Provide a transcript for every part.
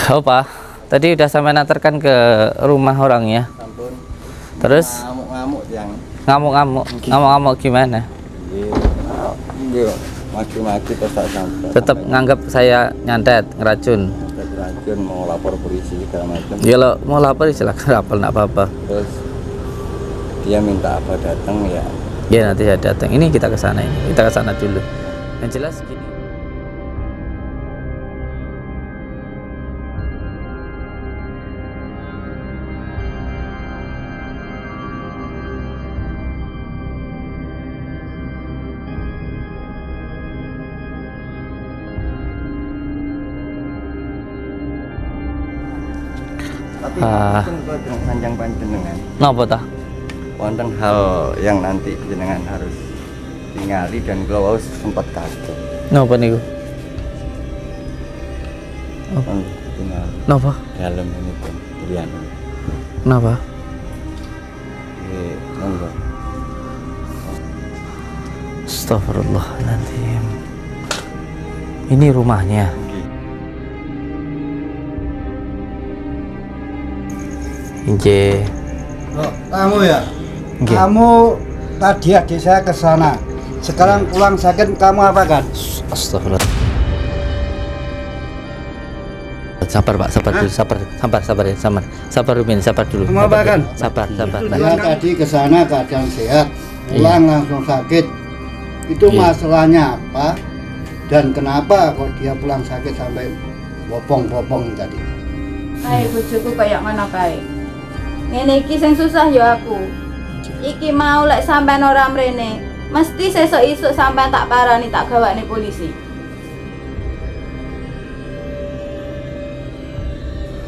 Apa? Tadi udah sampai nantarkan ke rumah orangnya. Sampun. Terus Ngamuk-ngamuk yang. Ngamuk gimana? Iya. Maki-maki terus tak sampai. Tetap nganggap saya nyantet, ngeracun. Racun mau lapor polisi segala macam. Ya lo mau lapor silakan lapor, enggak apa-apa. Terus dia minta apa datang ya. Ya nanti saya datang. Ini kita ke sana ini. Kita ke sana dulu. Yang jelas gini. Tapi pun panjang panjenengan. Napa ta? Wonten hal yang nanti jenengan harus tinggali dan kalau sempat kaget. Napa niku? Tinggal Napa? dalam ini pun pilihan. Kenapa? Monggo. Astagfirullahaladzim. Ini rumahnya. Inje. Loh, kamu ya? Nggih. Kamu tadi adik saya ke sana. Sekarang pulang sakit, kamu apa kan? Astagfirullah. Sabar Pak, sabar dulu, sabar Rumin, sabar dulu. Kamu apa kan? Sabar. Dia tadi ke sana keadaan sehat, pulang langsung sakit. Itu Iya. masalahnya apa? Dan kenapa kok dia pulang sakit sampai bopong-bopong tadi? Kae bojoku kaya ngono kae. Ngene iki sing susah ya aku. Iki mau lek sampean ora mrene, mesti sesuk isuk sampean tak parani tak gawakne polisi.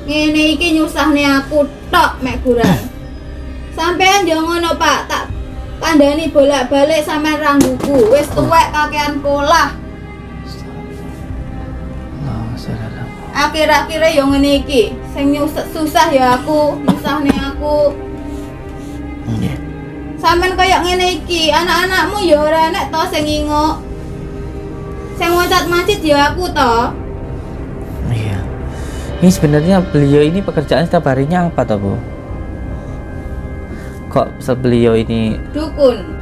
Ngene iki nyusahne aku tok mek guran. Sampean yo ngono Pak, tak kandhani bolak-balik sampean rangguku. Wis tuwek kakean polah. Akhir-akhirnya yang ngene iki sing susah ya aku, nyusahne aku. Sampeyan kaya ngene iki, anak-anakmu ya ora enek to sing nginguk. Sing loncat-mancit ya aku to. Iya. Ini sebenarnya beliau ini pekerjaan setiap harinya apa toh, Bu? Kok beliau ini Dukun.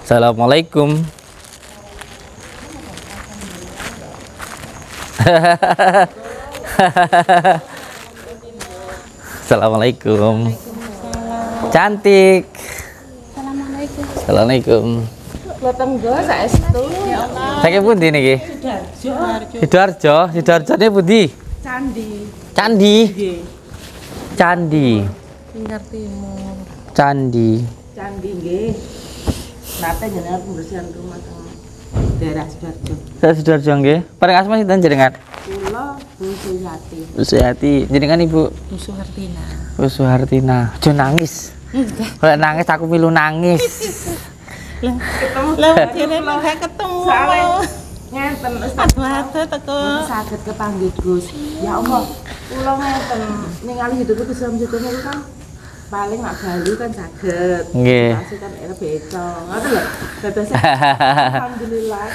Assalamualaikum. Assalamualaikum. Cantik. Assalamualaikum. Letenggo saestu. Ya Allah. Saking pundi niki? Sidoarjo. Sidoarjone pundi? Candi. Tinggal Timur. Candi. Candi nggih. Nate jenengan pembersihan rumah teng daerah Sidoarjo. Saya Sidoarjo nggih. Paling asma sinten jenengan? Kula Bu Suyati. Bu Suyati. Jenengan Ibu Bu Suhartina. Bu Suhartina. Aja nangis. Kalau nangis aku milu nangis. Lah dene mengke ketemu. Ngenten aduh teko. Saged kepanggih Gus. Ya Allah, kula ngenten ningali hidup Islam juga niku kan paling mak Bali kan saged. Nggih. Pasti kan era beco. Ngoten lho. Dados alhamdulillah.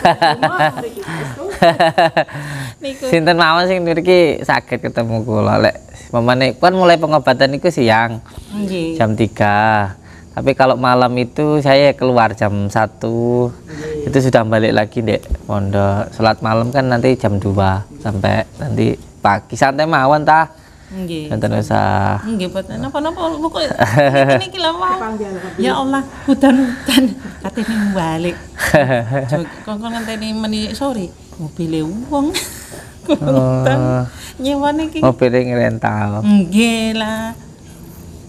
Niku. Sinten mawon sing niki saged ketemu kula lek pemane kan mulai pengobatan niku siang. Nggih. Jam 3. Tapi kalau malam itu saya keluar jam 1, itu sudah balik lagi dek pondok. Sholat malam kan nanti jam 2 sampai nanti pagi, santai mawon tah. Nggih. Jangan usah. Nggih, boten napa-napa pokoke iki lho mau. Ya Allah, hutan-hutan katene balik. Kok ngenteni meni sore mobile wong. Hutan. Nyewane iki. Mobilnya ngerental. Nggih lah.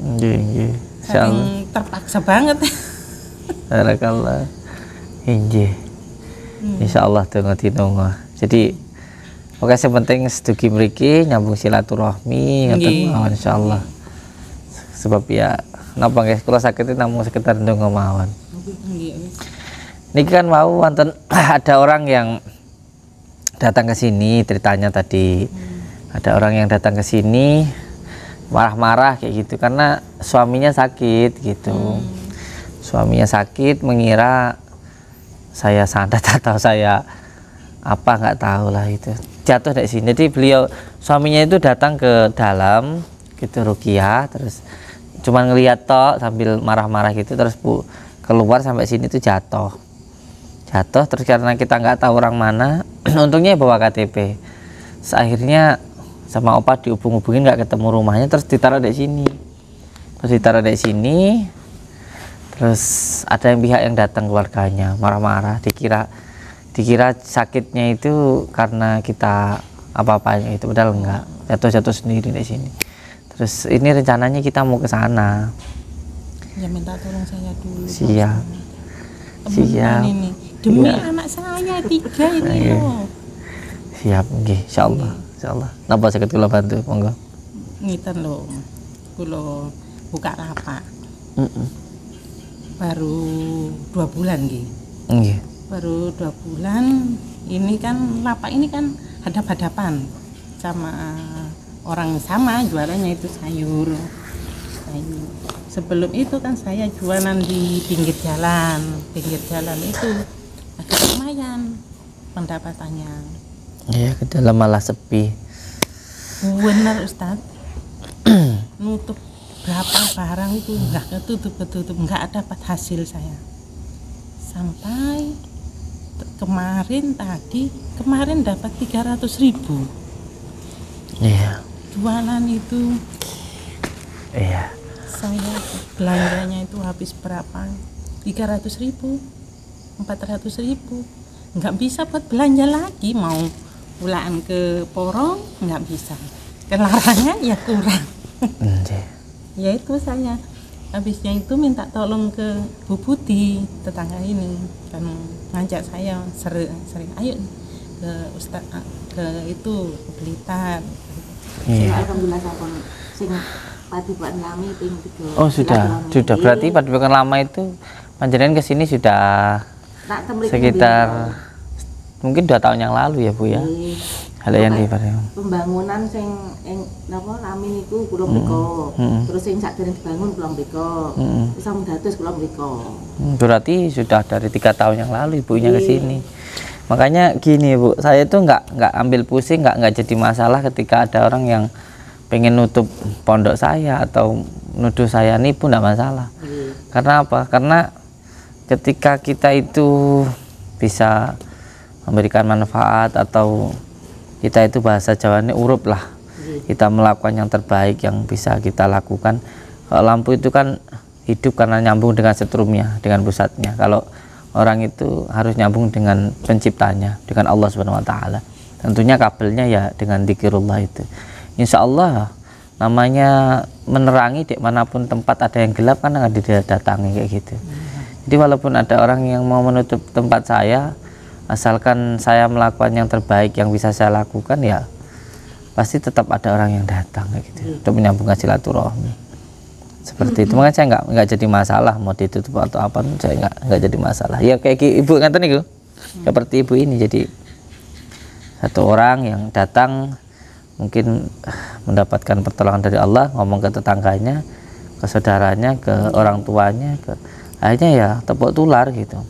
Nggih. Saking terpaksa banget. Barakallah. Injih. Insyaallah donga dinonga. Jadi oke, yang penting sedugi mriki nyambung silaturahmi ngoten mawon insyaallah. Sebab ya napa guys, kula sakit namung sekedar ndonga mawon. Niki kan mau wonten ada orang yang datang ke sini ceritanya tadi. Ada orang yang datang ke sini marah-marah kayak gitu karena suaminya sakit gitu. Suaminya sakit, mengira saya santet atau saya apa nggak tahu lah itu. Jatuh dari sini. Jadi beliau suaminya itu datang ke dalam gitu ruqyah, terus cuman ngeliat tok sambil marah-marah gitu, terus Bu keluar sampai sini tuh jatuh terus karena kita nggak tahu orang mana untungnya bawa KTP. Terus akhirnya sama opa dihubung-hubungin nggak ketemu rumahnya, terus ditaruh di sini. Terus ada yang pihak yang datang keluarganya marah-marah, dikira sakitnya itu karena kita apa-apanya itu, padahal enggak, jatuh sendiri di sini. Terus ini rencananya kita mau ke sana. Ya minta tolong saya dulu. Siap. Ini demi anak saya 3 ini loh. Siap, nggih, insyaallah. Napa saged kula bantu, monggo. Ngiten lho. Kula buka rapak. Baru 2 bulan nggih. Nggih. Baru 2 bulan ini kan lapak ini kan hadap-hadapan sama orang sama jualannya itu sayur. Sebelum itu kan saya jualan di pinggir jalan itu agak lumayan pendapatannya. Iya, ke dalam malah sepi. Benar Ustadz. Nutup berapa barang itu enggak ketutup, enggak dapat hasil saya. Sampai kemarin dapat 300.000. Iya. Jualan itu. Iya. Saya belanjanya itu habis berapa? 300.000, 400.000. Enggak bisa buat belanja lagi, mau pulaan ke Porong enggak bisa. Kelarangan ya kurang. Ya itu saya habisnya itu minta tolong ke Bu Putih, tetangga ini kan ngajak saya sering ayo ke Ustaz ke itu ke Blitar. Iya. Alhamdulillah sampun sing Padepokan Lami ping 3. Oh, sudah berarti Padepokan Lama itu panjenengan ke sini sudah sekitar mungkin 2 tahun yang lalu ya Bu ya. Hal yang di pembangunan sing napa Lami niku kula mriko. Terus sing sakdereng dibangun kula mriko. Terus sampun dados kula mriko. Berarti sudah dari 3 tahun yang lalu ibunya ke sini. Makanya gini Bu, saya itu nggak ambil pusing, nggak jadi masalah ketika ada orang yang pengen nutup pondok saya atau nuduh saya nipu, nggak masalah. Karena apa? Karena ketika kita itu bisa memberikan manfaat atau kita itu bahasa Jawanya urup lah, kita melakukan yang terbaik yang bisa kita lakukan. Kalau lampu itu kan hidup karena nyambung dengan setrumnya, dengan pusatnya. Kalau orang itu harus nyambung dengan penciptanya, dengan Allah Subhanahu wa taala. Tentunya kabelnya ya dengan dzikirullah itu. Insya Allah namanya menerangi di manapun tempat ada yang gelap kan akan didatangi kayak gitu. Jadi walaupun ada orang yang mau menutup tempat saya, asalkan saya melakukan yang terbaik yang bisa saya lakukan, ya pasti tetap ada orang yang datang kayak gitu untuk menyambungkan silaturahmi seperti itu. Makanya saya nggak jadi masalah mau ditutup atau apa, saya nggak jadi masalah. Ya kayak ibu ngatain itu seperti ibu ini, jadi satu orang yang datang mungkin mendapatkan pertolongan dari Allah, ngomong ke tetangganya, ke saudaranya, ke orang tuanya, akhirnya ya tepuk tular gitu.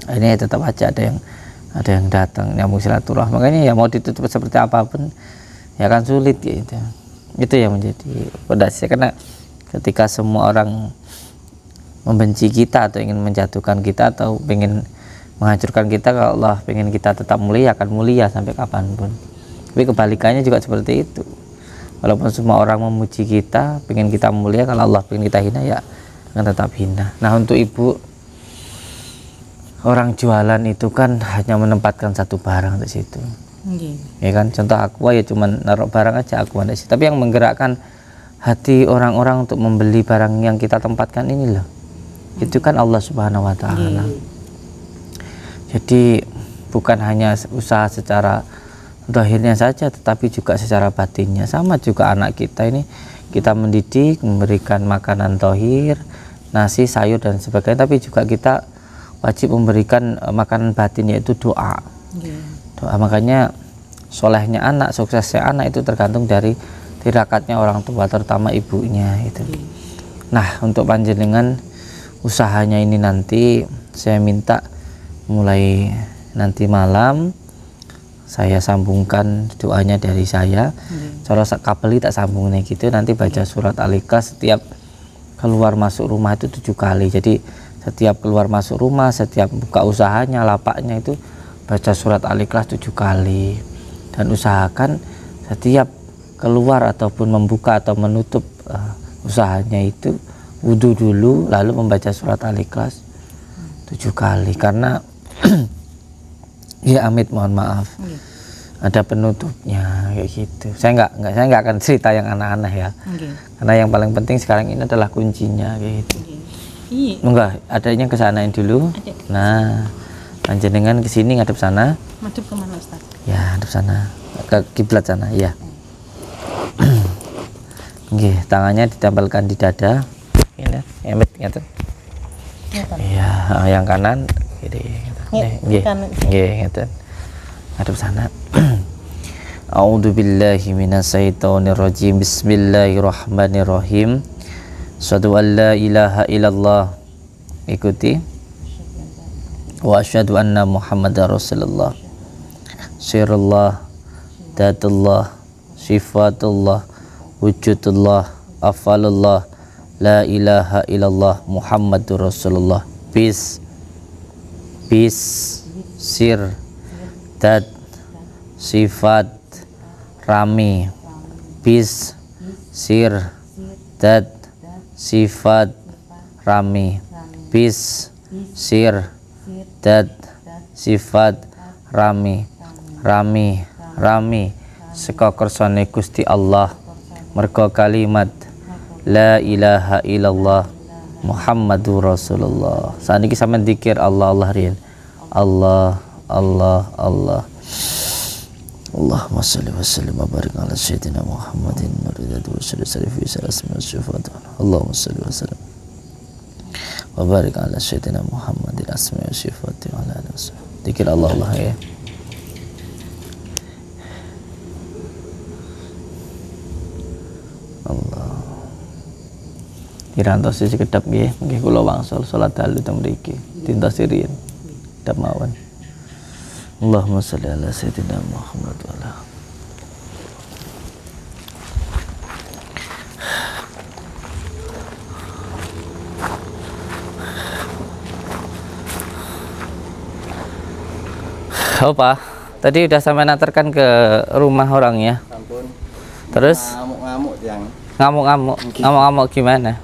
Ini tetap aja ada yang datang nyambung silaturahmi. Makanya ya mau ditutup seperti apapun ya kan sulit gitu. Itu yang menjadi pondasi, karena ketika semua orang membenci kita atau ingin menjatuhkan kita atau ingin menghancurkan kita. Kalau Allah ingin kita tetap mulia, akan mulia sampai kapanpun. Tapi kebalikannya juga seperti itu. Walaupun semua orang memuji kita, ingin kita mulia, kalau Allah ingin kita hina, ya akan tetap hina. Nah, untuk ibu, orang jualan itu kan hanya menempatkan satu barang di situ. Ya kan, contoh aqua ya cuman naruh barang aja aqua di situ. Tapi yang menggerakkan hati orang-orang untuk membeli barang yang kita tempatkan ini loh, itu kan Allah Subhanahu wa Ta'ala. Jadi bukan hanya usaha secara zahirnya saja, tetapi juga secara batinnya. Sama juga anak kita ini, kita mendidik, memberikan makanan tohir, nasi, sayur dan sebagainya, tapi juga kita wajib memberikan makanan batin, yaitu doa. Doa. Makanya solehnya anak, suksesnya anak itu tergantung dari tirakatnya orang tua, terutama ibunya itu. Nah, untuk panjenengan usahanya ini nanti saya minta mulai nanti malam saya sambungkan doanya dari saya. Kalau kabel tak sambung nih gitu, nanti baca surat Al-Ikhlas setiap keluar masuk rumah itu 7 kali. Jadi setiap keluar masuk rumah, setiap buka usahanya, lapaknya itu baca surat Al-Ikhlas 7 kali. Dan usahakan setiap keluar ataupun membuka atau menutup usahanya itu wudu dulu, lalu membaca surat Al-Ikhlas 7 kali. Karena ya Amit, mohon maaf, ada penutupnya kayak gitu. Saya nggak akan cerita yang aneh-aneh ya. Karena yang paling penting sekarang ini adalah kuncinya kayak gitu. Enggak, adanya kesanain dulu. Nah, panjenengan kesini ngadep sana. Madep kemana Ustaz? Ya, ngadep sana, ke kiblat sana. Ya. Nggih, tangannya ditempelkan di dada. Ini, Amit ngaten. Iya, yang kanan kiri. Nggih, nggih ngaten. Ngadep sana. A'udzu billahi minasyaitonir rajim. Bismillahirrahmanirrahim. Asyhadu an la ilaha illallah. Ikuti. Wa asyhadu anna Muhammadar Rasulullah. Sirullah, datullah, sifatullah, wujudullah, afalullah, la ilaha illallah Muhammadur Rasulullah. Bis, sir, dat, sifat, rami. Bis, sir, dat, sifat, rami. Bis, sir, dat, sifat, rami. Rami saka kersane Gusti Allah, merga kalimat la ilaha illallah Muhammadur Rasulullah. Saniki sampeyan zikir Allah riyen. Allah. Allahumma shalli wa sallim wa barik ala sayyidina Muhammadin nuridatu wa sallallahu fi salasmi syufat. Allahumma shalli wa sallim wa barik ala sayyidina Muhammadin asmi syufat wa ala alihi. Zikir Allah ya. Allah. Dirantosi sekedap nggih, kula wangsul salat dalu teng mriki. Dintosi riyen. Kedap mawon. Allahumma shalli ala sayyidina Muhammad wa ala. Apa? Tadi udah sampai nantarkan ke rumah orang ya. Sampun. Terus Ngamuk-ngamuk yang. Ngamuk gimana?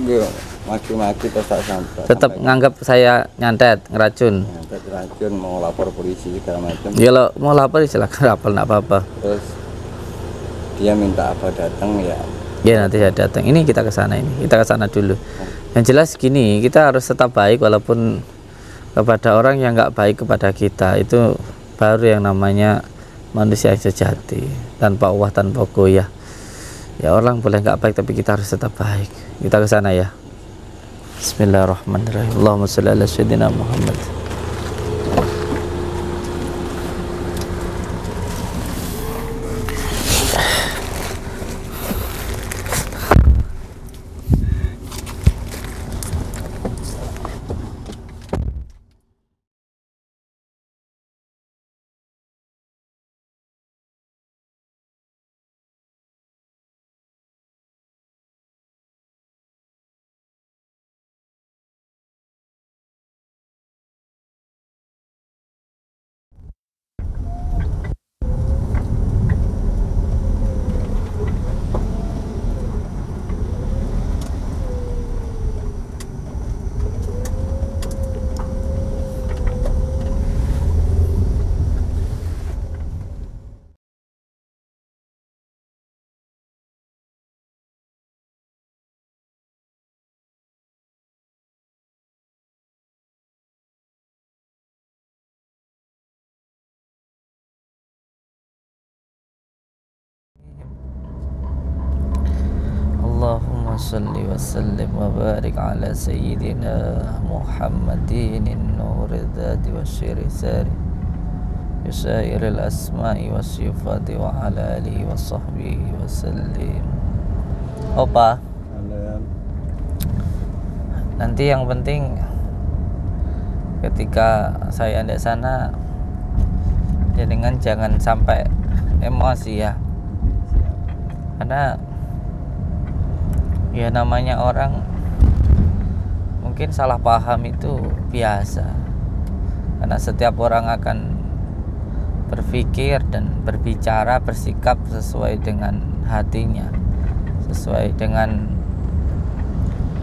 Iya, maki-maki terus tak sampai. Tetap nganggap saya nyantet, ngeracun. Nyantet racun, mau lapor polisi segala macam. Ya lo mau lapor silakan lapor, nggak apa-apa. Terus dia minta apa datang ya. Ya nanti saya datang. Ini kita ke sana kita ke sana dulu. Yang jelas gini, kita harus tetap baik walaupun kepada orang yang nggak baik kepada kita, itu baru yang namanya manusia yang sejati, tanpa uah, tanpa goyah. Ya orang boleh nggak baik tapi kita harus tetap baik. Kita ke sana ya. Bismillahirrahmanirrahim. Allahumma shalli ala sayyidina Muhammad. salli wa sallim wa barik ala sayyidina Muhammadin nur dzati wa syiri sari bisairil asma'i wa sifati wa ala alihi wa sahbihi wa sallim. Opa, nanti yang penting ketika saya di sana jenengan jangan sampai emosi ya, karena ya namanya orang mungkin salah paham itu biasa, karena setiap orang akan berpikir dan berbicara, bersikap sesuai dengan hatinya, sesuai dengan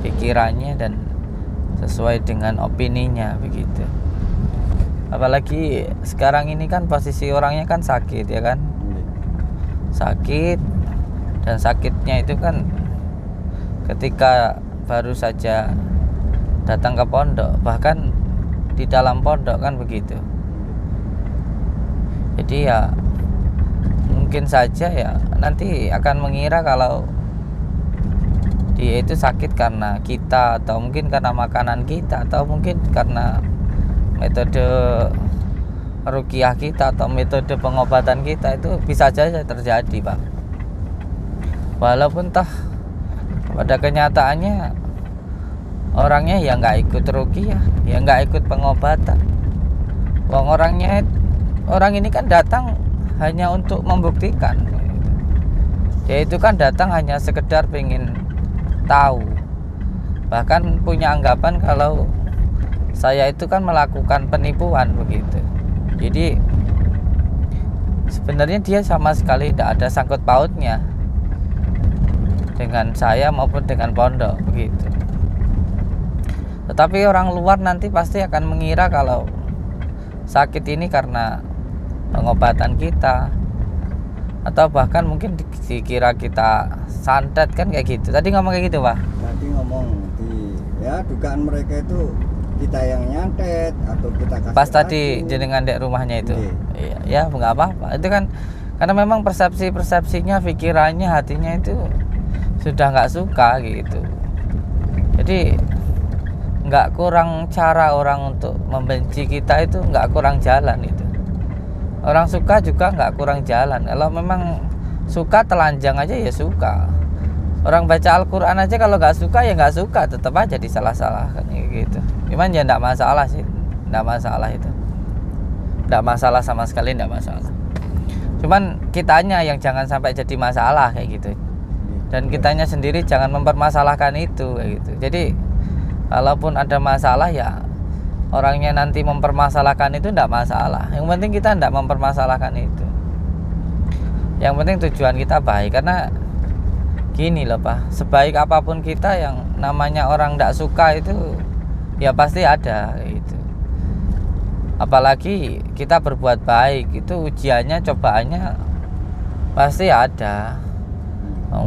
pikirannya dan sesuai dengan opininya begitu. Apalagi sekarang ini kan posisi orangnya kan sakit ya kan, sakit, dan sakitnya itu kan ketika baru saja datang ke pondok, bahkan di dalam pondok kan begitu. Jadi ya mungkin saja ya nanti akan mengira kalau dia itu sakit karena kita, atau mungkin karena makanan kita, atau mungkin karena metode ruqyah kita atau metode pengobatan kita. Itu bisa saja terjadi, Pak. Walaupun toh pada kenyataannya orangnya ya nggak ikut ruqyah, ya nggak ikut pengobatan. Orang ini kan datang hanya untuk membuktikan. Dia itu kan datang hanya sekedar pengen tahu, bahkan punya anggapan kalau saya itu kan melakukan penipuan begitu. Jadi sebenarnya dia sama sekali tidak ada sangkut pautnya dengan saya maupun dengan pondok begitu. Tetapi orang luar nanti pasti akan mengira kalau sakit ini karena pengobatan kita, atau bahkan mungkin dikira kita santet kan kayak gitu. Tadi ngomong kayak gitu, Pak? Tadi ngomong ya dugaan mereka itu kita yang nyantet atau kita kasih. Pas tadi jenengan dek rumahnya itu. Iya, ya nggak apa-apa. Itu kan karena memang persepsinya, pikirannya, hatinya itu sudah nggak suka gitu. Jadi nggak kurang cara orang untuk membenci kita, itu nggak kurang jalan itu. Orang suka juga nggak kurang jalan. Kalau memang suka telanjang aja ya suka. Orang baca Al-Quran aja kalau nggak suka ya nggak suka, tetap aja disalah-salahkan gitu. Cuman ya nggak masalah sih, nggak masalah itu, nggak masalah sama sekali, nggak masalah. Cuman kitanya yang jangan sampai jadi masalah kayak gitu, dan kitanya sendiri jangan mempermasalahkan itu kayak gitu. Jadi kalaupun ada masalah ya orangnya nanti mempermasalahkan itu nggak masalah. Yang penting kita nggak mempermasalahkan itu. Yang penting tujuan kita baik. Karena gini loh, Pak, sebaik apapun kita, yang namanya orang nggak suka itu ya pasti ada gitu. Apalagi kita berbuat baik, itu ujiannya, cobaannya pasti ada.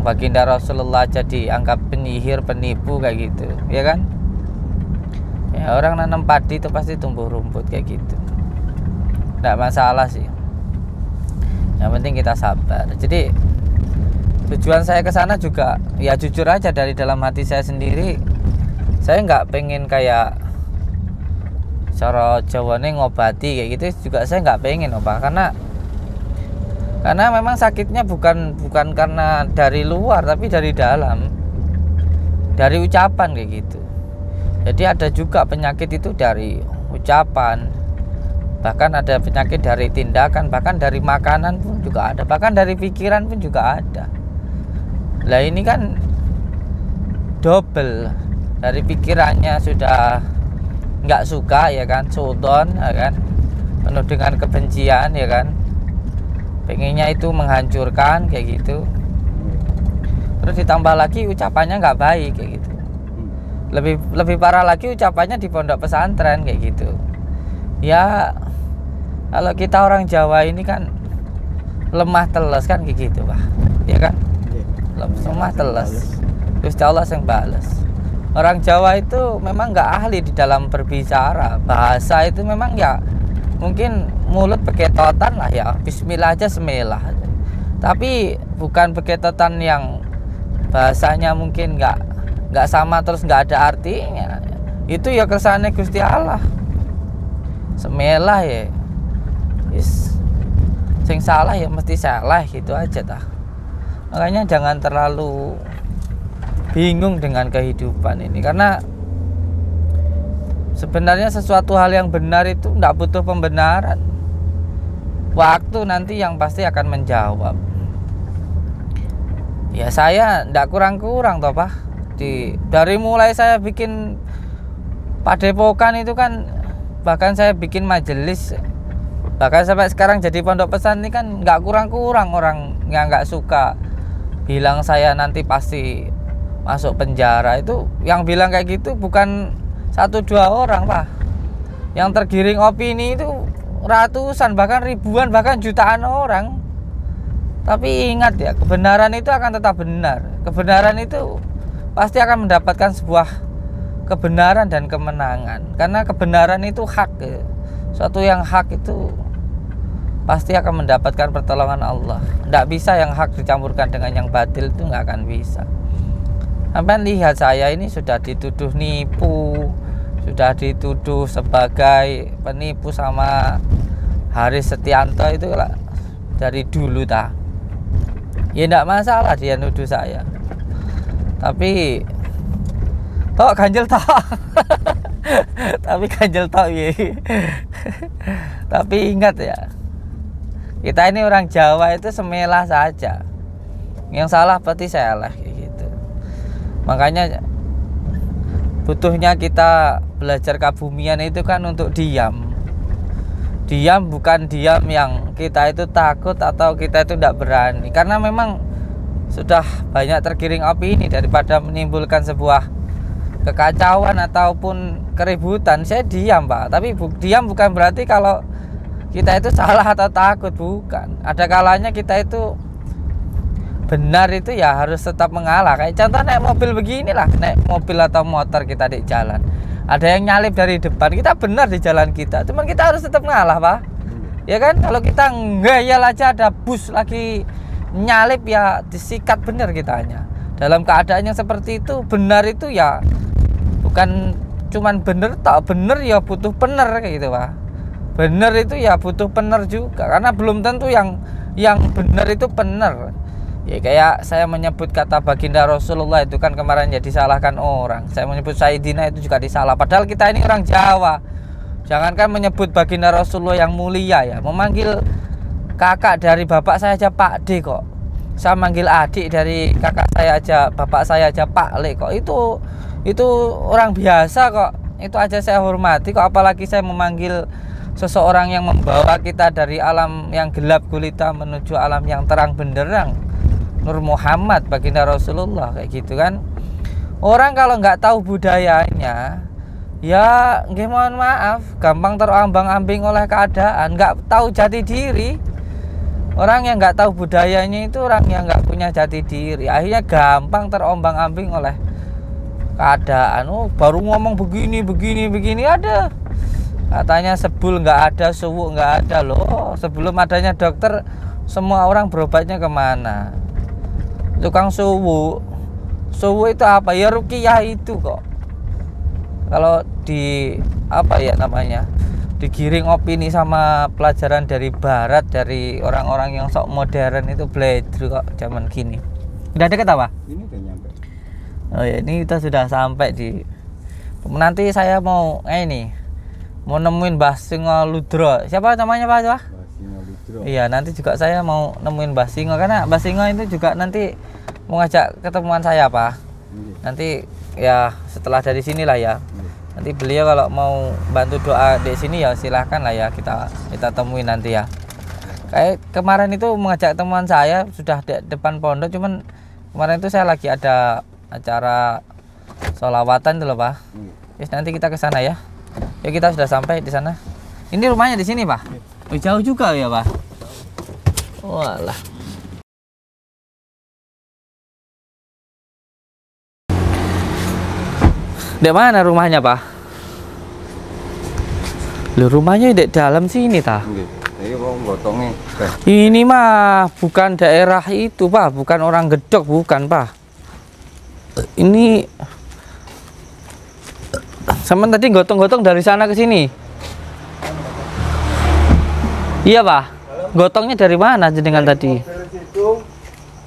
Baginda Rasulullah jadi anggap penyihir, penipu kayak gitu, ya kan? Ya, orang nanam padi itu pasti tumbuh rumput kayak gitu. Nggak masalah sih. Yang penting kita sabar. Jadi tujuan saya ke sana juga ya jujur aja dari dalam hati saya sendiri. Saya nggak pengen kayak cara Jawane ngobati kayak gitu juga, saya nggak pengen, Pak. Karena memang sakitnya bukan karena dari luar, tapi dari dalam, dari ucapan kayak gitu. Jadi ada juga penyakit itu dari ucapan, bahkan ada penyakit dari tindakan, bahkan dari makanan pun juga ada, bahkan dari pikiran pun juga ada. Lah ini kan double, dari pikirannya sudah nggak suka ya kan, sudon ya kan, penuh dengan kebencian ya kan, pengennya itu menghancurkan kayak gitu. Terus ditambah lagi ucapannya nggak baik kayak gitu. Lebih parah lagi ucapannya di pondok pesantren kayak gitu. Ya kalau kita orang Jawa ini kan lemah teles kan kayak gitu, Pak, ya kan? Lemah teles, Gusti Allah yang balas. Orang Jawa itu memang nggak ahli di dalam berbicara, bahasa itu memang ya mungkin mulut beketotan lah ya, bismillah aja semilah. Tapi bukan beketotan yang bahasanya mungkin nggak nggak sama terus nggak ada artinya, itu ya kersane Gusti Allah. Semelah ya, sing salah ya mesti salah, gitu aja tah. Makanya jangan terlalu bingung dengan kehidupan ini, karena sebenarnya sesuatu hal yang benar itu nggak butuh pembenaran. Waktu nanti yang pasti akan menjawab. Ya saya ndak kurang-kurang toh Pak. Dari mulai saya bikin padepokan itu kan, bahkan saya bikin majelis, bahkan sampai sekarang jadi pondok pesantren ini kan nggak kurang-kurang orang yang nggak suka, bilang saya nanti pasti masuk penjara. Itu yang bilang kayak gitu bukan 1-2 orang Pak. Yang tergiring opini itu ratusan, bahkan ribuan, bahkan jutaan orang. Tapi ingat ya, kebenaran itu akan tetap benar. Kebenaran itu pasti akan mendapatkan sebuah kebenaran dan kemenangan, karena kebenaran itu hak ya. Suatu yang hak itu pasti akan mendapatkan pertolongan Allah. Tidak bisa yang hak dicampurkan dengan yang batil, itu nggak akan bisa. Sampai lihat saya ini sudah dituduh nipu, sudah dituduh sebagai penipu sama Haris Setianto itu lah dari dulu ta. Ya enggak masalah dia nuduh saya. Tapi tok ganjel tok. Tapi ganjel tok ya. Tapi ingat ya, kita ini orang Jawa itu semelah saja. Yang salah berarti salah gitu. Makanya butuhnya kita belajar kebumian itu kan untuk diam. Diam bukan diam yang kita itu takut atau kita itu tidak berani, karena memang sudah banyak tergiring opini. Daripada menimbulkan sebuah kekacauan ataupun keributan, saya diam Pak. Tapi diam bukan berarti kalau kita itu salah atau takut, bukan. Ada kalanya kita itu benar itu ya harus tetap mengalah. Kayak contoh naik mobil beginilah, naik mobil atau motor kita di jalan, ada yang nyalip dari depan, kita benar di jalan kita, cuman kita harus tetap ngalah Pak. Ya kan, kalau kita ngeyel aja ada bus lagi nyalip ya disikat benar kitanya. Dalam keadaan yang seperti itu, benar itu ya bukan cuman bener tak bener ya butuh bener kayak gitu Pak. Bener itu ya butuh bener juga, karena belum tentu yang benar itu benar. Ya kayak saya menyebut kata baginda Rasulullah itu kan kemarin ya disalahkan orang. Saya menyebut Sayyidina itu juga disalah. Padahal kita ini orang Jawa. Jangankan menyebut baginda Rasulullah yang mulia ya, memanggil kakak dari bapak saya aja Pak D kok. Saya manggil adik dari kakak saya aja, bapak saya aja Pak Le kok. Itu orang biasa kok. Itu aja saya hormati kok, apalagi saya memanggil seseorang yang membawa kita dari alam yang gelap gulita menuju alam yang terang benderang, Nur Muhammad baginda Rasulullah, kayak gitu kan. Orang kalau nggak tahu budayanya ya nggih mohon maaf, gampang terombang-ambing oleh keadaan, nggak tahu jati diri. Orang yang nggak tahu budayanya itu orang yang nggak punya jati diri, akhirnya gampang terombang-ambing oleh keadaan. Oh baru ngomong begini ada, katanya sebul nggak ada, suwuk nggak ada loh. Sebelum adanya dokter semua orang berobatnya kemana? Tukang suwu itu apa ya, ruqyah itu kok. Kalau di apa ya namanya, digiring opini sama pelajaran dari barat, dari orang-orang yang sok modern itu bledru kok zaman gini. Udah deket apa? Ini udah nyampe. Oh ya, ini kita sudah sampai di, nanti saya mau ini mau nemuin Mbah Singo Ludro. Siapa namanya Pak? Iya, nanti juga saya mau nemuin Mbah Singo, karena Mbah Singo itu juga nanti mau ngajak ketemuan saya Pak. Nanti ya setelah dari sinilah ya. Nanti beliau kalau mau bantu doa di sini ya silahkan lah ya, kita temuin nanti ya. Kayak kemarin itu mengajak temuan saya sudah di depan pondok, cuman kemarin itu saya lagi ada acara sholawatan tuh loh Pak. Yes, nanti kita ke sana ya. Ya kita sudah sampai di sana. Ini rumahnya di sini Pak. Oh, jauh juga ya Pak. Walah. Di mana rumahnya Pak? Loh, rumahnya di dalam sini ta? Ini mah bukan daerah itu Pak, bukan orang Gedok, bukan Pak. Ini Sama tadi gotong-gotong dari sana ke sini. Iya Pak. Gotongnya dari mana jenengan tadi? Dari situ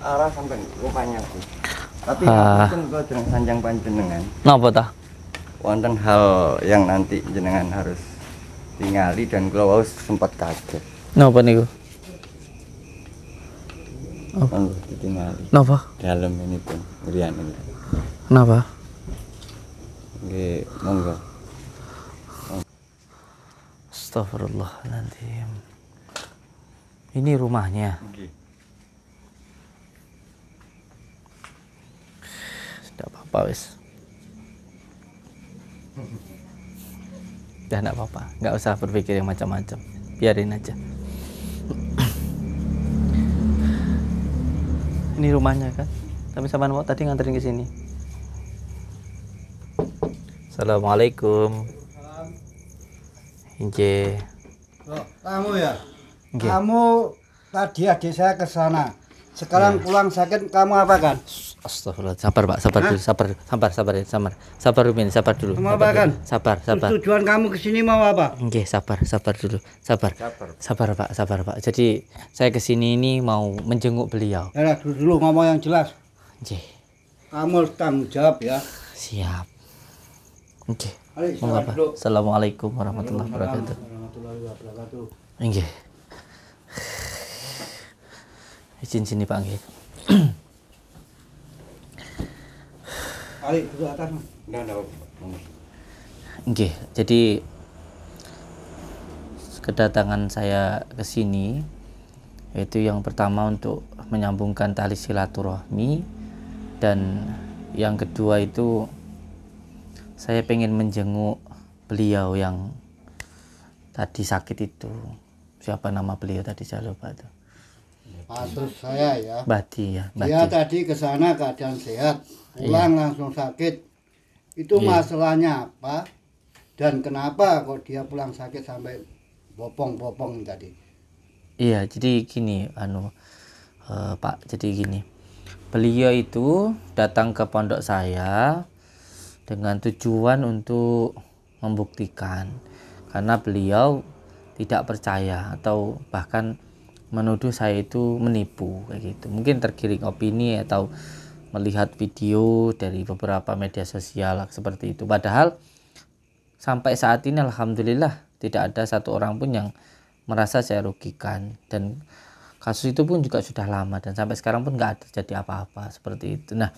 arah sampai rumahnya aku. Tapi mungkin kau dengan sanjang panjenengan. Napa ta? Wonten hal yang nanti jenengan harus tingali dan kalau sempat kaget. Napa niku? Oh, ditingali. Napa? Dalam ini pun ngerian ini. Kenapa? Nggih, monggo. Astagfirullahaladzim. Ini rumahnya. Nggih. Tidak apa-apa wis. Udah enggak apa-apa, nggak usah berpikir yang macam-macam. Biarin aja. Ini rumahnya kan? Tapi sama mau tadi nganterin ke sini. Assalamualaikum. Inje. Loh, kamu ya? Nggih. Kamu tadi adik saya ke sana. Sekarang pulang sakit, kamu apa kan? Astagfirullah. Sabar Pak, sabar dulu, sabar Rumin, sabar dulu. Mau apa kan? Sabar. Tujuan kamu ke sini mau apa? Nggih, sabar dulu. Sabar Pak. Jadi saya ke sini ini mau menjenguk beliau. Ya, dulu ngomong yang jelas. Nggih. Kamu harus tanggung jawab ya. Siap. Nggih. Ayo, Monggo salam Pak. dulu. Assalamualaikum warahmatullahi wabarakatuh. Warahmatullahi wabarakatuh. Nggih. Izin sini Pak nggih. Ayo, duduk atas. Nggak. Nggih, jadi kedatangan saya ke sini yaitu yang pertama untuk menyambungkan tali silaturahmi, dan yang kedua itu saya pengen menjenguk beliau yang tadi sakit itu. Siapa nama beliau tadi, saya lupa itu. Maksud saya ya. Bati ya, Dia Bati. tadi ke sana keadaan sehat, pulang langsung sakit. Itu Iya. masalahnya apa? Dan kenapa kok dia pulang sakit sampai bopong-bopong tadi? Iya, jadi gini, Pak, jadi gini. Beliau itu datang ke pondok saya dengan tujuan untuk membuktikan, karena beliau tidak percaya atau bahkan menuduh saya itu menipu kayak gitu. Mungkin tergiring opini atau melihat video dari beberapa media sosial seperti itu. Padahal sampai saat ini alhamdulillah tidak ada satu orang pun yang merasa saya rugikan, dan kasus itu pun juga sudah lama dan sampai sekarang pun nggak ada terjadi apa-apa seperti itu. Nah,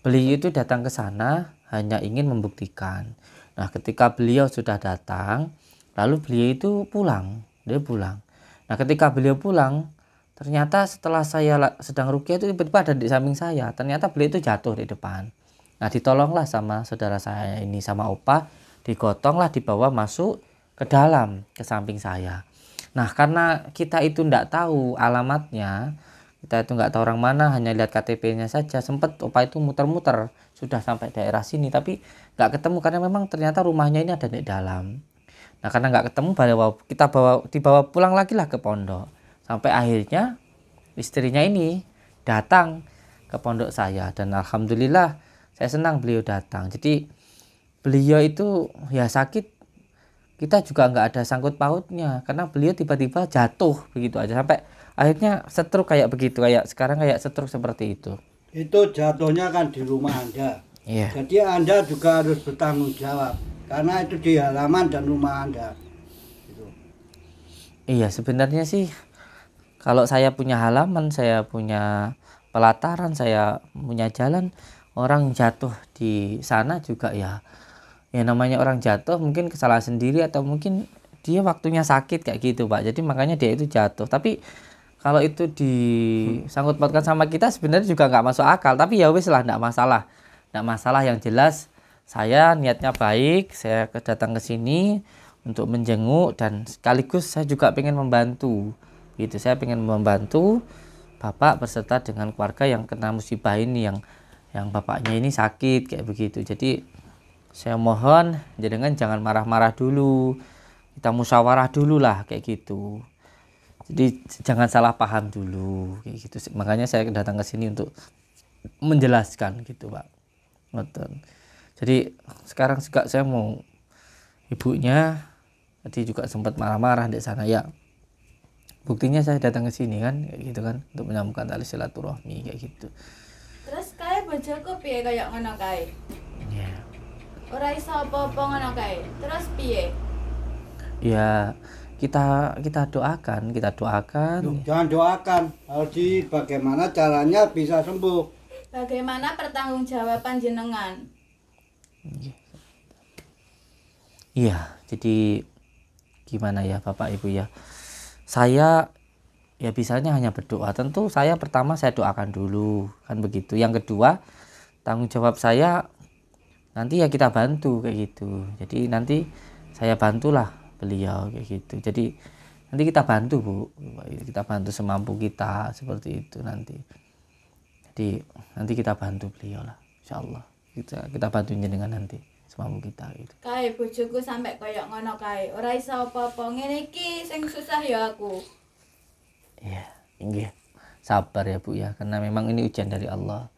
beliau itu datang ke sana hanya ingin membuktikan. Nah, ketika beliau sudah datang, lalu beliau itu pulang, dia pulang. Nah, ketika beliau pulang, ternyata setelah saya sedang ruqyah itu tiba-tiba ada di samping saya. Ternyata beliau itu jatuh di depan. Nah, ditolonglah sama saudara saya ini, sama opa, digotonglah, dibawa masuk ke dalam, ke samping saya. Nah, karena kita itu tidak tahu alamatnya, kita itu nggak tahu orang mana, hanya lihat KTP-nya saja. Sempat opa itu muter-muter, sudah sampai daerah sini, tapi nggak ketemu karena memang ternyata rumahnya ini ada di dalam. Nah, karena nggak ketemu, dibawa pulang lagi lah ke pondok. Sampai akhirnya istrinya ini datang ke pondok saya, dan alhamdulillah saya senang beliau datang. Jadi beliau itu ya sakit, kita juga nggak ada sangkut pautnya, karena beliau tiba-tiba jatuh begitu aja sampai akhirnya stroke kayak begitu, kayak sekarang kayak stroke seperti itu. Itu jatuhnya kan di rumah Anda. Iya. Jadi Anda juga harus bertanggung jawab karena itu di halaman dan rumah Anda. Gitu. Iya, sebenarnya sih kalau saya punya halaman, saya punya pelataran, saya punya jalan, orang jatuh di sana juga ya namanya orang jatuh mungkin kesalahan sendiri atau mungkin dia waktunya sakit kayak gitu Pak. Jadi makanya dia itu jatuh. Tapi kalau itu disangkut pautkan sama kita sebenarnya juga nggak masuk akal. Tapi ya wis lah, nggak masalah. Yang jelas saya niatnya baik, saya datang ke sini untuk menjenguk dan sekaligus saya juga pengen membantu. Gitu, saya pengen membantu Bapak beserta dengan keluarga yang kena musibah ini, yang bapaknya ini sakit kayak begitu. Jadi saya mohon jangan marah-marah dulu, kita musyawarah dulu lah kayak gitu. Jadi jangan salah paham dulu kayak gitu. Makanya saya datang ke sini untuk menjelaskan gitu Pak. Betul. Jadi sekarang juga saya mau, ibunya tadi juga sempat marah-marah di sana ya. Buktinya saya datang ke sini kan, kayak gitu kan, untuk menyambungkan tali silaturahmi kayak gitu. Terus kae bojoku piye kaya ngono kae? Ya, Ora iso apa-apa ngono kae. Terus piye? ya kita doakan, Loh, jangan doakan, harus bagaimana caranya bisa sembuh. Bagaimana pertanggungjawaban jenengan? Iya, jadi gimana ya Bapak Ibu ya. Saya ya bisanya hanya berdoa. Tentu saya pertama saya doakan dulu, kan begitu. Yang kedua, tanggung jawab saya nanti ya kita bantu kayak gitu. Jadi nanti saya bantulah beliau kayak gitu. Jadi nanti kita bantu Bu, kita bantu semampu kita seperti itu nanti. Jadi nanti kita bantu beliau lah, insyaallah. Kita bantu jenengan nanti semampu kita gitu. Kae bojoku sampe kaya ngono kae. Ora iso apa-apa. Ngene iki sing susah ya aku. Ya, inggih. Sabar ya Bu ya, karena memang ini ujian dari Allah.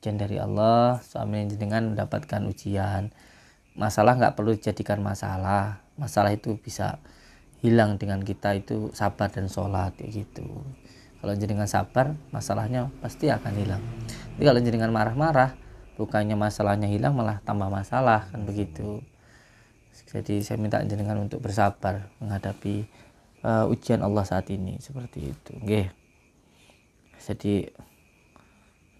Ujian dari Allah, suami jenengan mendapatkan ujian. Masalah nggak perlu dijadikan masalah. Masalah itu bisa hilang dengan kita itu sabar dan sholat kayak gitu. Kalau jenengan sabar, masalahnya pasti akan hilang. Tapi kalau jenengan marah-marah, bukannya masalahnya hilang malah tambah masalah, kan begitu. Jadi saya minta jenengan untuk bersabar menghadapi ujian Allah saat ini seperti itu. Nggih. Jadi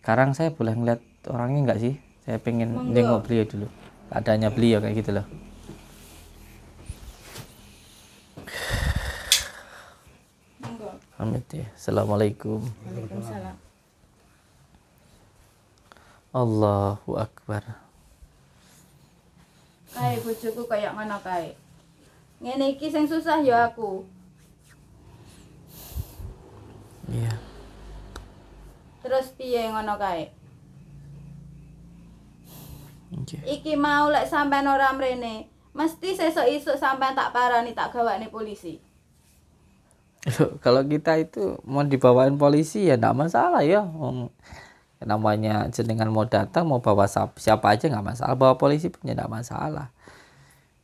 sekarang saya boleh ngeliat orangnya nggak sih? Saya pengen nengok beliau dulu. Keadaannya beliau kayak gitu loh. Monggo. Amin ya. Assalamualaikum. Waalaikumsalam. Allahu Akbar. Kae bojoku kaya ngono kae. Ngene iki sing susah ya aku. Iya. Terus piye ngono kae? Nggih. Iki mau lek sampean ora mrene, mesti sesuk-isuk sampean tak parani tak gawakne polisi. Loh, kalau kita itu mau dibawain polisi ya enggak masalah ya. Namanya jenengan mau datang mau bawa siapa aja nggak masalah, bawa polisi pun ya nggak masalah.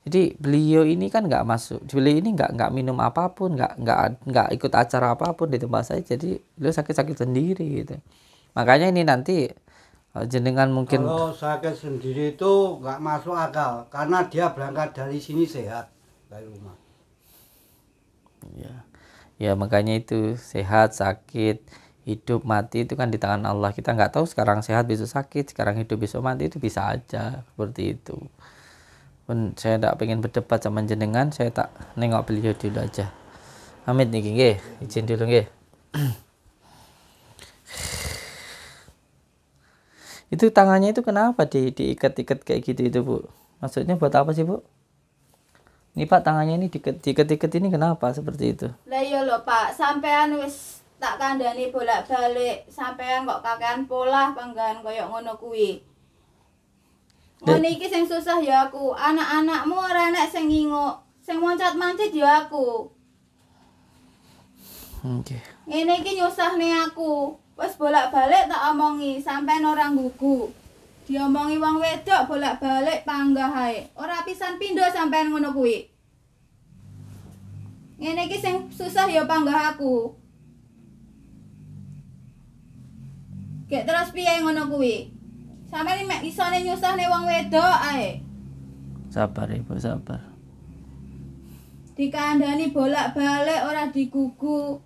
Jadi beliau ini kan nggak masuk, beliau ini nggak minum apapun, nggak ikut acara apapun di tempat saya, jadi beliau sakit sendiri gitu. Makanya ini nanti jenengan mungkin Kalau sakit sendiri itu nggak masuk akal, karena dia berangkat dari sini sehat dari rumah. ya makanya itu sehat sakit hidup mati itu kan di tangan Allah. Kita nggak tahu sekarang sehat besok sakit, sekarang hidup besok mati, itu bisa aja seperti itu. Pun saya tidak pengen berdebat sama jenengan, saya tak nengok beliau dulu aja. Amit nih nggih, izin dulu nggih. Itu tangannya itu kenapa diikat-ikat kayak gitu itu Bu? Maksudnya buat apa sih Bu? Ini Pak tangannya ini diikat-ikat ini kenapa seperti itu? Lah iya lho Pak, sampean wis tak kandhani bolak-balik, sampean kok kakean polah panggan kaya ngono kuwi. Ngono iki sing susah ya aku. Anak-anakmu ora enek sing nginguk, sing moncat-mancit ya aku. Oke. Ngene iki nyusahne aku. Wis bolak-balik tak omongi, sampean ora nggugu. Diomongi wong wedok bolak-balik panggah ae. Ora pisan pindho sampean ngono kuwi. Ngene iki sing susah ya panggah aku. Gek terus piye ngono kuwi? Sampeyan mek isone nyusahne wong wedok ae. Sabar Ibu, sabar. Dikandani bolak-balik ora digugu.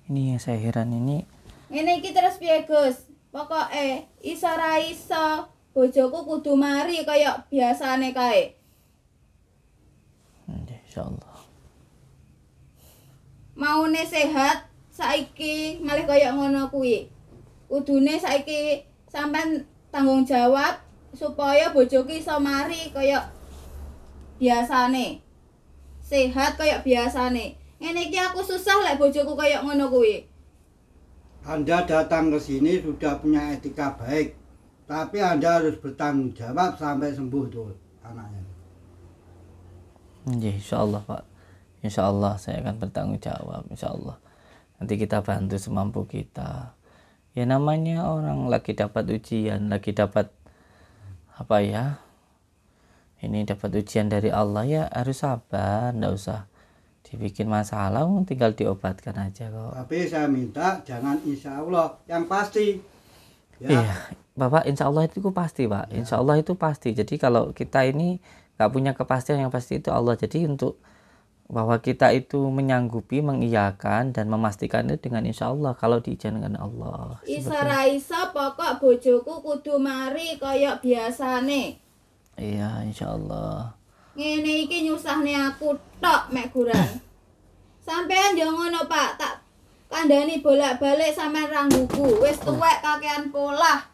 Ini yang saya heran ini. Ngene iki terus piye, Gus? Pokoke iso ra iso, bojoku kudu mari kaya biasane kae. Insyaallah. Maune sehat saiki malih kaya ngono kuwi. Kudune saiki sampean tanggung jawab supaya bojoku iso mari kaya biasane. Sehat kaya biasane. Ngene iki aku susah lek bojoku kaya ngono kuwi. Anda datang ke sini sudah punya etika baik, tapi Anda harus bertanggung jawab sampai sembuh tuh anaknya. Insyaallah Pak. Insyaallah saya akan bertanggung jawab, insyaallah. Nanti kita bantu semampu kita. Ya namanya orang lagi dapat ujian, lagi dapat apa ya, ini dapat ujian dari Allah, ya harus sabar, nggak usah dibikin masalah, tinggal diobatkan aja kok. Tapi saya minta jangan insya Allah, yang pasti. Ya. Iya, Bapak, insya Allah itu pasti, Pak. Insya Allah itu pasti. Jadi kalau kita ini nggak punya kepastian, yang pasti itu Allah. Jadi untuk bahwa kita itu menyanggupi, mengiyakan dan memastikan itu dengan insya Allah kalau diizinkan Allah. Isa ra isa pokok bojoku kudu mari kaya biasane. Iya, insya Allah. Ngene iki nyusahne aku tok mek guran. Sampean yo ngono, Pak. Tak kandhani bolak-balik sampean ra nggugu. Wis tuwek kakean polah.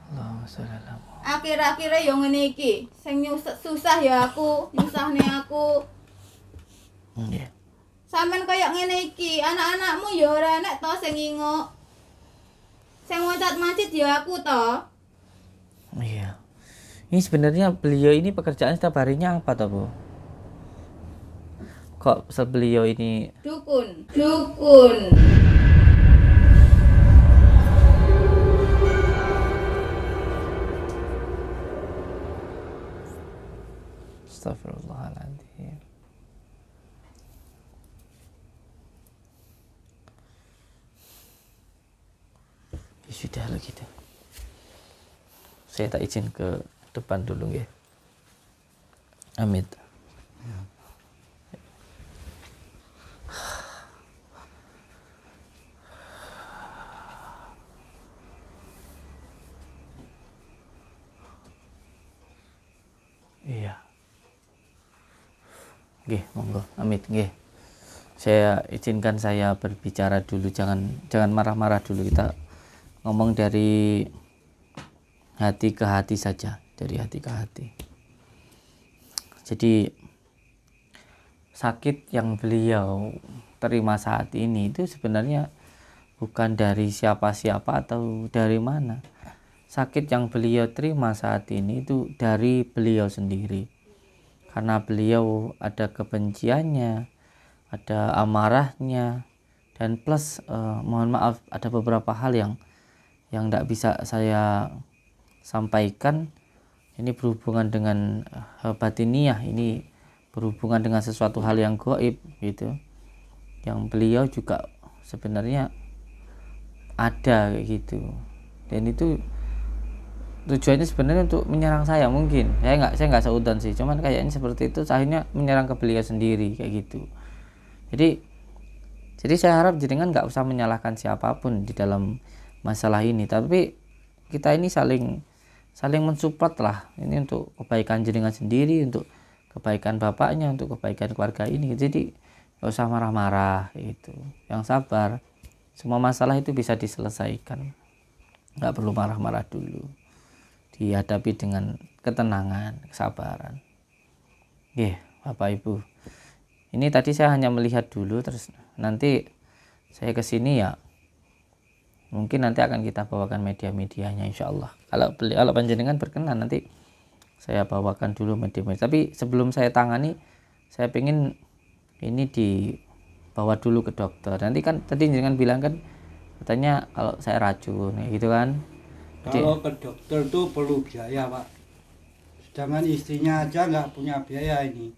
Allahumma sholli ala Muhammad. Akhir-akhire yo ngene iki. Sing susah ya aku, nyusahne aku. Iya. Sampean kaya ngene iki, anak-anakmu ya ora enek to sing nginguk. Sing moncat-mancit ya aku to. Iya. Ini sebenarnya beliau ini pekerjaan setiap harinya apa toh, Bu? Kok beliau ini Dukun. Dukun. Astagfirullahaladzim. Ya sudah lah gitu. Saya tak izin ke depan dulu ya. Amit. Iya. Nggih, monggo. Amit nggih. Saya izinkan saya berbicara dulu, jangan marah-marah dulu, kita ngomong dari hati ke hati saja, dari hati ke hati. Jadi sakit yang beliau terima saat ini itu sebenarnya bukan dari siapa-siapa atau dari mana. Sakit yang beliau terima saat ini itu dari beliau sendiri. Karena beliau ada kebenciannya, ada amarahnya, dan plus mohon maaf ada beberapa hal yang tidak bisa saya sampaikan. Ini berhubungan dengan batiniyah, ini berhubungan dengan sesuatu hal yang gaib gitu, yang beliau juga sebenarnya ada kayak gitu, dan itu tujuannya sebenarnya untuk menyerang saya. Mungkin saya nggak seudon sih, cuman kayaknya seperti itu, akhirnya menyerang ke beliau sendiri kayak gitu. Jadi saya harap jenengan nggak usah menyalahkan siapapun di dalam masalah ini, tapi kita ini saling mensupport lah, ini untuk kebaikan jenengan sendiri, untuk kebaikan bapaknya, untuk kebaikan keluarga ini. Jadi nggak usah marah-marah gitu, yang sabar, semua masalah itu bisa diselesaikan, nggak perlu marah-marah dulu, dihadapi dengan ketenangan, kesabaran. Bapak Ibu, ini tadi saya hanya melihat dulu, terus nanti saya kesini ya mungkin nanti akan kita bawakan media-medianya insya Allah. Kalau panjenengan berkenan nanti saya bawakan dulu media-media. Tapi sebelum saya tangani, saya pengen ini dibawa dulu ke dokter. Nanti kan tadi jenengan bilang kan katanya kalau saya racun ya gitu kan. Kalau ke dokter tuh perlu biaya, Pak. Sedangkan istrinya aja nggak punya biaya ini.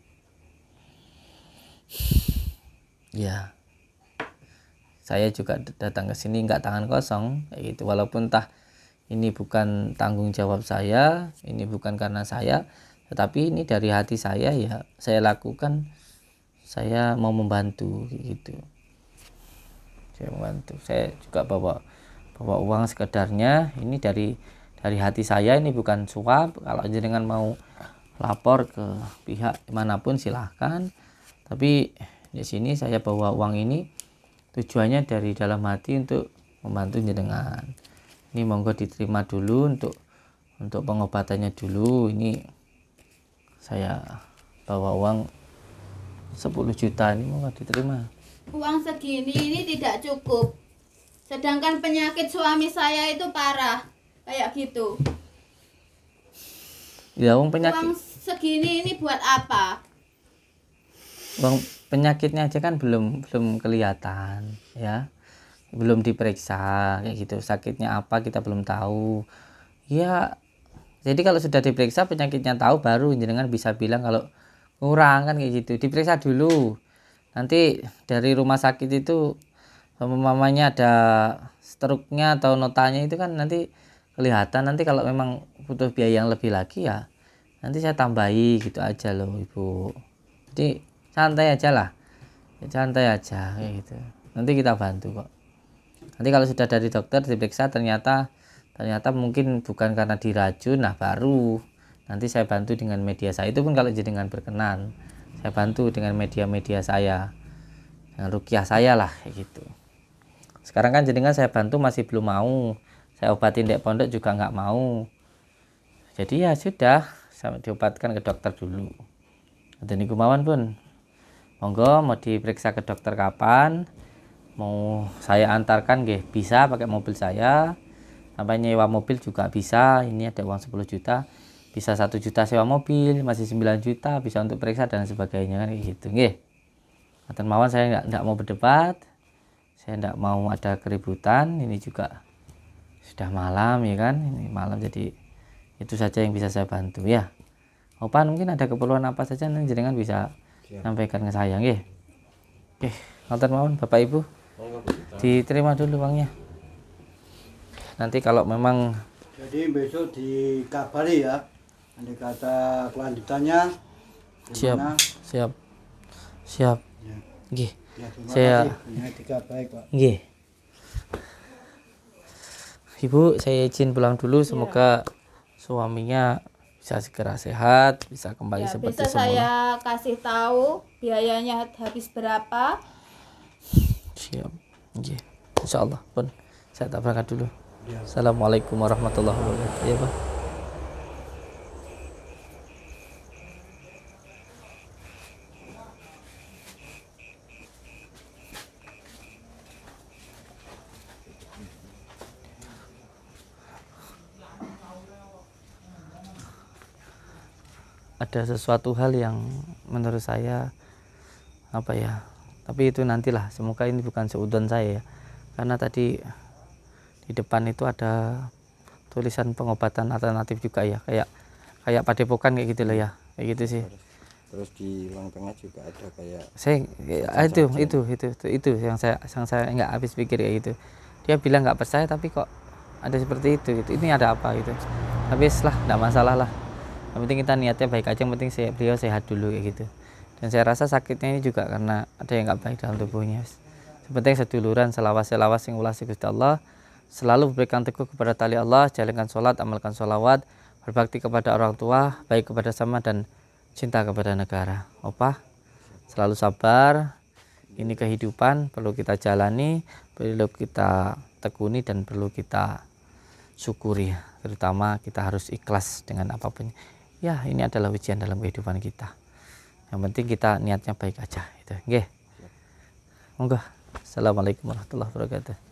Ya, saya juga datang ke sini nggak tangan kosong kayak gitu. Walaupun ini bukan tanggung jawab saya, ini bukan karena saya, tetapi ini dari hati saya, ya saya lakukan. Saya mau membantu gitu. Saya membantu. Saya juga bawa uang sekedarnya. Ini dari hati saya, ini bukan suap. Kalau jenengan mau lapor ke pihak manapun silahkan. Tapi di sini saya bawa uang ini tujuannya dari dalam hati untuk membantu jenengan. Ini monggo diterima dulu untuk pengobatannya dulu. Ini saya bawa uang 10 juta, ini monggo diterima. Uang segini ini tidak cukup. Sedangkan penyakit suami saya itu parah. Kayak gitu. Ya, uang penyakit. Uang segini ini buat apa? Uang penyakitnya aja kan belum kelihatan ya. belum diperiksa kayak gitu, sakitnya apa kita belum tahu ya. Jadi kalau sudah diperiksa penyakitnya tahu, baru jenengan bisa bilang kalau kurang kan kayak gitu. Diperiksa dulu, nanti dari rumah sakit itu mamanya ada struknya atau notanya itu kan nanti kelihatan. Nanti kalau memang butuh biaya yang lebih lagi ya nanti saya tambahi gitu aja loh ibu. Jadi santai aja lah, santai aja kayak gitu, nanti kita bantu kok. Nanti kalau sudah dari dokter diperiksa ternyata mungkin bukan karena diracun, nah baru nanti saya bantu dengan media saya. Itu pun kalau jenengan berkenan, saya bantu dengan media saya, dengan ruqyah saya lah kayak gitu. Sekarang kan jenengan saya bantu masih belum mau, saya obatin dek pondok juga nggak mau. Jadi ya sudah, saya diobatkan ke dokter dulu. Dan niku mawon pun, monggo mau diperiksa ke dokter kapan, mau saya antarkan nggih, bisa pakai mobil saya, sampai nyewa mobil juga bisa. Ini ada uang 10 juta, bisa 1 juta sewa mobil, masih 9 juta bisa untuk periksa dan sebagainya kan gitu nggih. Ngoten mawon, saya enggak mau berdebat, saya enggak mau ada keributan. Ini juga sudah malam ya kan, ini malam, jadi itu saja yang bisa saya bantu ya. Opa mungkin ada keperluan apa saja nanti jenengan bisa sampaikan ke saya nggih. Oke, ngoten mawon Bapak Ibu. Diterima dulu uangnya. Nanti kalau memang, Jadi besok dikabari ya, andai kata kelanjutannya gimana. siap. Ya. Nggih. Ya, terima Saya kasih. Punya etika baik Pak. nggih. Ibu, saya izin pulang dulu, semoga suaminya bisa segera sehat, bisa kembali Ya, seperti bisa semula. saya kasih tahu biayanya habis berapa. Siap. Nggih. Insyaallah pun saya tak berangkat dulu. Ya. Assalamualaikum warahmatullahi wabarakatuh. Ya, Pak. Ada sesuatu hal yang menurut saya apa ya, tapi itu nantilah, semoga ini bukan seudon saya ya, karena tadi di depan itu ada tulisan pengobatan alternatif juga ya, kayak padepokan kayak gitu loh ya, kayak gitu sih. Terus di ruang tengah juga ada kayak Saya itu yang saya nggak habis pikir kayak gitu. Dia bilang nggak percaya tapi kok ada seperti itu gitu. Ini ada apa gitu. Habis lah, nggak masalah lah. Yang penting kita niatnya baik aja, yang penting beliau sehat dulu kayak gitu. Dan saya rasa sakitnya ini juga karena ada yang nggak baik dalam tubuhnya. Sepenting seduluran, selawas yang ulah Gusti Allah, selalu berikan teguh kepada tali Allah, jalankan sholat, amalkan sholawat, berbakti kepada orang tua, baik kepada sama, dan cinta kepada negara. Opa, selalu sabar. Ini kehidupan, perlu kita jalani, perlu kita tekuni, dan perlu kita syukuri. Terutama kita harus ikhlas dengan apapun. Ya, ini adalah ujian dalam kehidupan kita. Yang penting kita niatnya baik aja. Itu, nggih. Monggo. Assalamualaikum warahmatullahi wabarakatuh.